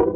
Iti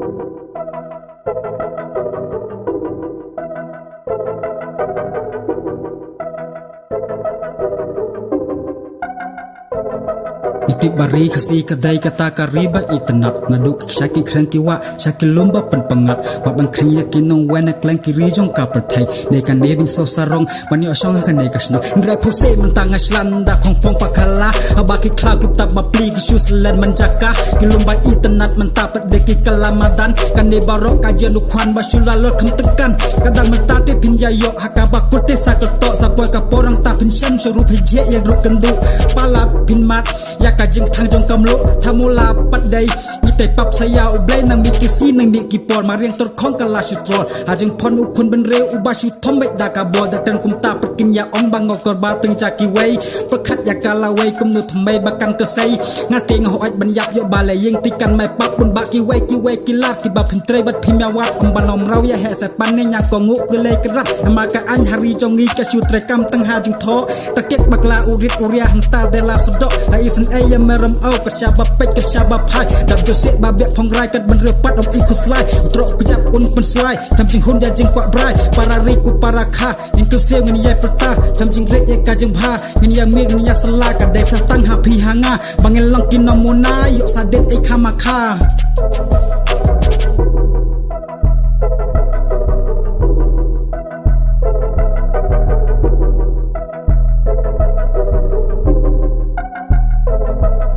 bari kasi kadai kata kariba itanat naduk syaki kren kiwa syaki lumba penpengat wabang kren yakin nong wena klen kiri jong kapertai nekan nebing so sarong bani osong akan nekasno ndra puse mentang aslanda kongpong pakala abaki klau kita bapli gisus len menjaka kilumba itanat mentapat deki kelamadan kan ne barok kajian ukwan basula lot kem tekan kadang mentate pinjayok hakabak kurte sakeltok sapoy kaporang ta pinsam suruh hije yang ruk kendu palat pinmat ya kajeng thang jong kamlo thamula padai mi te pap saya ublai nang mi kisi nang mi kipor mariang tor khong kala sutrol hajeng phon ukun ben re ubashu thombe dakabo datan kumta perkin ya ong bangok korbar pengcaki wei perkhat ya kala wei kumnu thmai bakan kesai ngate nghoaj ban yap yo balai yeng tikan mai pap bun baki wei kilat ki ba phintre bat phimya wat ombanom raw ya he sa pan ne nya ko ngu kele krat maka an hari jongi ka sutre kam tang ha jung tho takek bakla urit uria hanta dela sodok la isen ay meram au kersyaba pek kersyaba phai dap josek babek phong rai kat ben repat om ikut slai utrok pejap un pen slai tam jing hun ya jing kwak brai para riku para kha inklusive ngin ya perta tam jing rek ya ka jing bha ngin ya mi ngin ya sala ka dai sa tang ha phi hanga bangel long kin nomuna yo sadet ai khama kha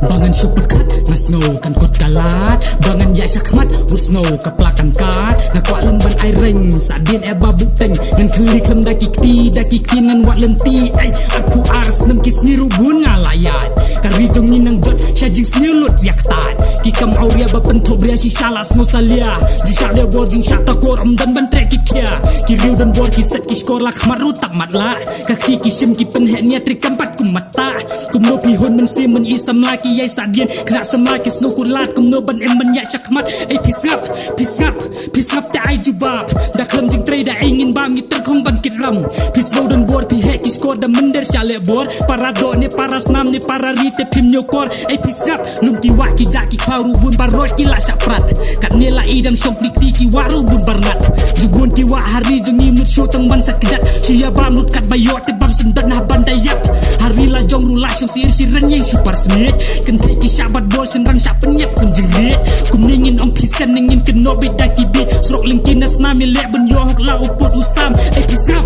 bangan super kat ngasno kan kot kalat bangan ya syakmat rusno kaplakan kat ngakwa lemban ai reng sadin e babu teng ngan khli klem daki kti ngan wat lenti ai aku ars nem kis ni rubun ngalayat kari jong ni nang jot syajing snilut yak tat ki kam auria ba penthop ria si salas no salia ji sale bor jing syata koram dan ban trek ki kia ki riu dan bor ki set ki skor la khmaru tak matla ka ki sim ki pen he nia trik kampat kumata kumno pi hon men sim men isam la ki yai sadien kena semai ki sno kulat kumno ban em men yak chakmat ai pisap ta ai jubab da klem jing tre da ingin bam ni ter khong ban kit ram pislo dan bor pi he ki skor da mender sale bor para do ne para snam ne para rite pim nyokor ai pisap lum ki wa ki ja ki kharu bun barot ki la saprat kat ne la idang song dikti ki waru bun barnat jubun ki wa hari jeng ni mut show tang ban sakjat sia bam lut kat bayot te bam sendat nah bandayap hari la jong rula sing sir siren yang super smith kan thai ki sabat bor senrang sa penyap kun jerit kum ningin om pisan ningin keno beda ki bi srok lingkin nas na mi lek ben yo hok la uput usam ai pisap